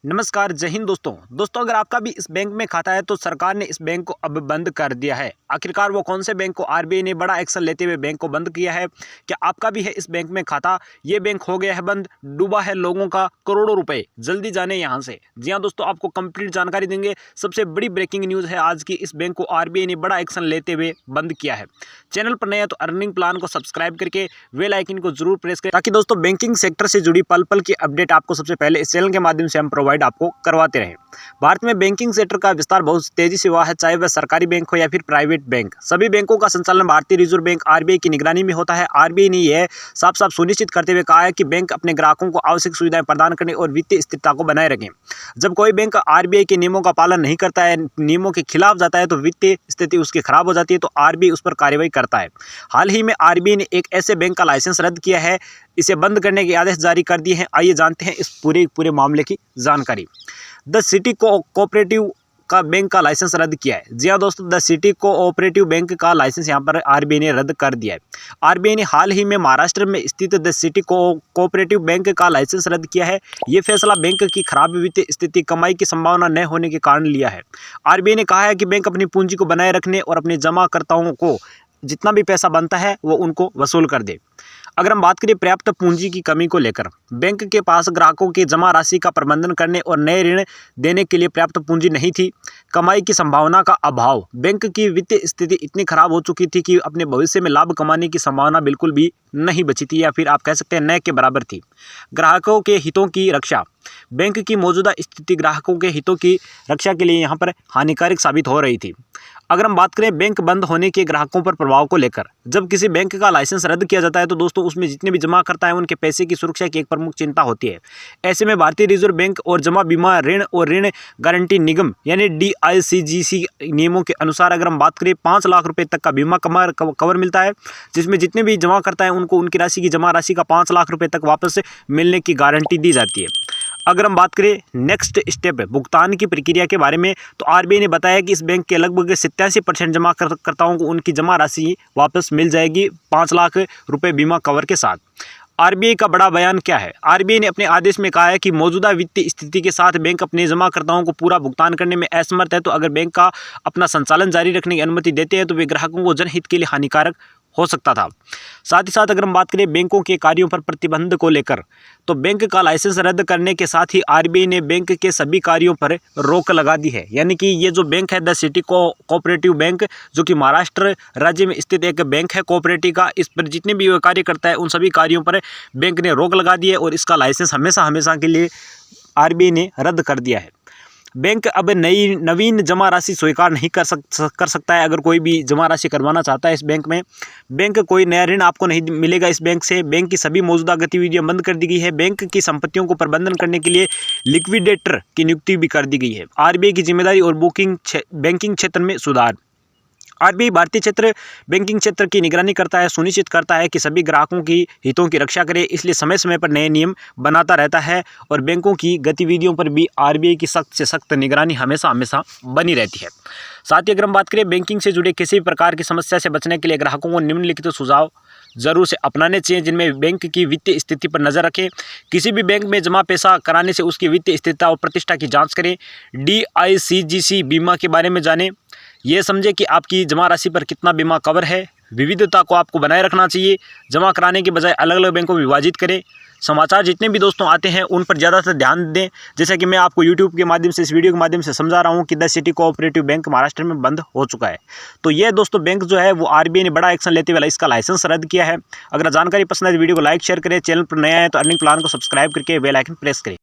नमस्कार, जय हिंद दोस्तों अगर आपका भी इस बैंक में खाता है तो सरकार ने इस बैंक को अब बंद कर दिया है। आखिरकार वो कौन से बैंक को आरबीआई ने बड़ा एक्शन लेते हुए बैंक को बंद किया है। क्या आपका भी है इस बैंक में खाता? ये बैंक हो गया है बंद, डूबा है लोगों का करोड़ों रुपए। जल्दी जाने यहाँ से। जी हाँ दोस्तों, आपको कंप्लीट जानकारी देंगे। सबसे बड़ी ब्रेकिंग न्यूज़ है आज की, इस बैंक को आरबीआई ने बड़ा एक्शन लेते हुए बंद किया है। चैनल पर नया तो अर्निंग प्लान को सब्सक्राइब करके बेल आइकन को जरूर प्रेस करें, ताकि दोस्तों बैंकिंग सेक्टर से जुड़ी पल पल की अपडेट आपको सबसे पहले इस चैनल के माध्यम से हम प्रोवाइड आपको करवाते रहे। भारत में बैंकिंग सेक्टर का विस्तार बहुत तेजी से हुआ है, चाहे वह सरकारी बैंक हो या फिर प्राइवेट बैंक। सभी बैंकों का संचालन भारतीय रिजर्व बैंक आरबीआई की निगरानी में होता है। आरबीआई ने यह साफ साफ सुनिश्चित करते हुए कहा है कि बैंक अपने ग्राहकों को आवश्यक सुविधाएं प्रदान करने और वित्तीय स्थिरता को बनाए रखें। जब कोई बैंक आरबीआई के नियमों का पालन नहीं करता है, नियमों के खिलाफ जाता है, तो वित्तीय स्थिति उसकी खराब हो जाती है, तो आरबीआई उस पर कार्रवाई करता है। हाल ही में आरबीआई ने एक ऐसे बैंक का लाइसेंस रद्द किया है, इसे बंद करने के आदेश जारी कर दिए हैं। आइए जानते हैं इस पूरे मामले की जानकारी। द सिटी कोऑपरेटिव का बैंक का लाइसेंस रद्द किया है। जी हाँ दोस्तों, द सिटी कोऑपरेटिव बैंक का लाइसेंस यहाँ पर आरबीआई ने रद्द कर दिया है। आरबीआई ने हाल ही में महाराष्ट्र में स्थित द सिटी कोऑपरेटिव बैंक का लाइसेंस रद्द किया है। ये फैसला बैंक की खराब वित्तीय स्थिति, कमाई की संभावना न होने के कारण लिया है। आरबीआई ने कहा है कि बैंक अपनी पूंजी को बनाए रखने और अपने जमाकर्ताओं को जितना भी पैसा बनता है वो उनको वसूल कर दे। अगर हम बात करें पर्याप्त पूंजी की कमी को लेकर, बैंक के पास ग्राहकों की जमा राशि का प्रबंधन करने और नए ऋण देने के लिए पर्याप्त पूंजी नहीं थी। कमाई की संभावना का अभाव, बैंक की वित्तीय स्थिति इतनी खराब हो चुकी थी कि अपने भविष्य में लाभ कमाने की संभावना बिल्कुल भी नहीं बची थी, या फिर आप कह सकते हैं न के बराबर थी। ग्राहकों के हितों की रक्षा, बैंक की मौजूदा स्थिति ग्राहकों के हितों की रक्षा के लिए यहाँ पर हानिकारक साबित हो रही थी। अगर हम बात करें बैंक बंद होने के ग्राहकों पर प्रभाव को लेकर, जब किसी बैंक का लाइसेंस रद्द किया जाता है तो दोस्तों उसमें जितने भी जमा करता है उनके पैसे की सुरक्षा की एक प्रमुख चिंता होती है। ऐसे में भारतीय रिजर्व बैंक और जमा बीमा ऋण और ऋण गारंटी निगम यानी DICGC नियमों के अनुसार अगर हम बात करें 5 लाख रुपए तक का बीमा कवर मिलता है, जिसमें जितने भी जमा करता है उनको उनकी राशि की जमा राशि का 5 लाख रुपए तक वापस मिलने की गारंटी दी जाती है। अगर हम बात करें नेक्स्ट स्टेप भुगतान की प्रक्रिया के बारे में, तो आरबीआई ने बताया कि इस बैंक के लगभग 87% जमाकर्ताओं को उनकी जमा राशि वापस मिल जाएगी 5 लाख रुपए बीमा कवर के साथ। आरबीआई का बड़ा बयान क्या है? आरबीआई ने अपने आदेश में कहा है कि मौजूदा वित्तीय स्थिति के साथ बैंक अपने जमाकर्ताओं को पूरा भुगतान करने में असमर्थ है, तो अगर बैंक का अपना संचालन जारी रखने की अनुमति देते हैं तो वे ग्राहकों को जनहित के लिए हानिकारक हो सकता था। साथ ही साथ अगर हम बात करें बैंकों के कार्यों पर प्रतिबंध को लेकर, तो बैंक का लाइसेंस रद्द करने के साथ ही आरबीआई ने बैंक के सभी कार्यों पर रोक लगा दी है। यानी कि ये जो बैंक है द सिटी कोऑपरेटिव बैंक, जो कि महाराष्ट्र राज्य में स्थित एक बैंक है कोऑपरेटिव का, इस पर जितने भी वो कार्य करता है उन सभी कार्यों पर बैंक ने रोक लगा दी है और इसका लाइसेंस हमेशा के लिए आरबीआई ने रद्द कर दिया है। बैंक अब नवीन जमा राशि स्वीकार नहीं कर सकता है। अगर कोई भी जमा राशि करवाना चाहता है इस बैंक में, बैंक कोई नया ऋण आपको नहीं मिलेगा इस बैंक से। बैंक की सभी मौजूदा गतिविधियां बंद कर दी गई है। बैंक की संपत्तियों को प्रबंधन करने के लिए लिक्विडेटर की नियुक्ति भी कर दी गई है। आरबीआई की जिम्मेदारी और बैंकिंग क्षेत्र में सुधार, आरबीआई भारतीय बैंकिंग क्षेत्र की निगरानी करता है, सुनिश्चित करता है कि सभी ग्राहकों की हितों की रक्षा करे, इसलिए समय समय पर नए नियम बनाता रहता है और बैंकों की गतिविधियों पर भी आरबीआई की सख्त से सख्त निगरानी हमेशा बनी रहती है। साथ ही अगर हम बात करें बैंकिंग से जुड़े किसी भी प्रकार की समस्या से बचने के लिए ग्राहकों को निम्नलिखित सुझाव जरूर से अपनाने चाहिए, जिनमें बैंक की वित्तीय स्थिति पर नजर रखें, किसी भी बैंक में जमा पैसा कराने से उसकी वित्तीय स्थिरता और प्रतिष्ठा की जांच करें, DICGC बीमा के बारे में जानें, ये समझे कि आपकी जमा राशि पर कितना बीमा कवर है, विविधता को आपको बनाए रखना चाहिए, जमा कराने के बजाय अलग अलग बैंकों में विभाजित करें। समाचार जितने भी दोस्तों आते हैं उन पर ज़्यादातर ध्यान दें, जैसा कि मैं आपको यूट्यूब के माध्यम से इस वीडियो के माध्यम से समझा रहा हूं कि the city cooperative bank Maharashtra में बंद हो चुका है। तो ये दोस्तों बैंक जो है वो आरबीआई ने बड़ा एक्शन लेते हुए इसका लाइसेंस रद्द किया है। अगर जानकारी पसंद है तो वीडियो को लाइक शेयर करें, चैनल पर नया है तो अर्निंग प्लान को सब्सक्राइब करके बेल आइकन प्रेस करें।